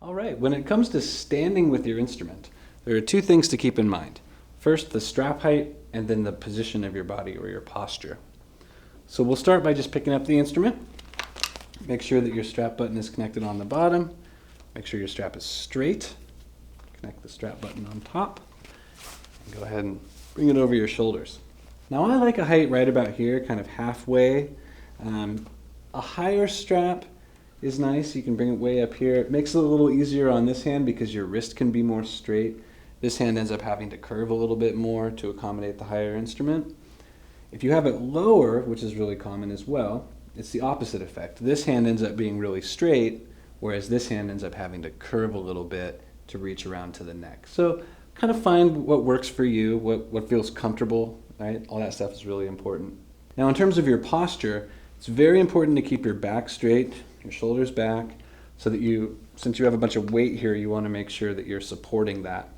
All right, when it comes to standing with your instrument, there are two things to keep in mind. First, the strap height, and then the position of your body or your posture. So we'll start by just picking up the instrument. Make sure that your strap button is connected on the bottom. Make sure your strap is straight. Connect the strap button on top. And go ahead and bring it over your shoulders. Now I like a height right about here, kind of halfway. A higher strap is nice. You can bring it way up here. It makes it a little easier on this hand because your wrist can be more straight. This hand ends up having to curve a little bit more to accommodate the higher instrument. If you have it lower, which is really common as well, it's the opposite effect. This hand ends up being really straight, whereas this hand ends up having to curve a little bit to reach around to the neck. So kind of find what works for you, what feels comfortable, right? All that stuff is really important. Now in terms of your posture, it's very important to keep your back straight, your shoulders back, so that since you have a bunch of weight here, you want to make sure that you're supporting that.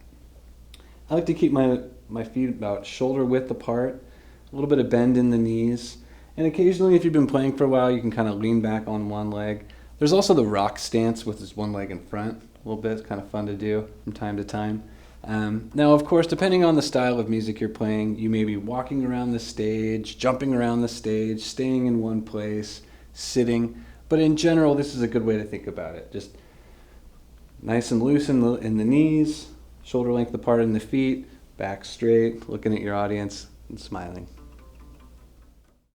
I like to keep my feet about shoulder width apart, a little bit of bend in the knees, and occasionally if you've been playing for a while, you can kind of lean back on one leg. There's also the rock stance with this one leg in front, a little bit. It's kind of fun to do from time to time. Now, of course, depending on the style of music you're playing, you may be walking around the stage, jumping around the stage, staying in one place, sitting. But in general, this is a good way to think about it. Just nice and loose in the knees, shoulder length apart in the feet, back straight, looking at your audience and smiling.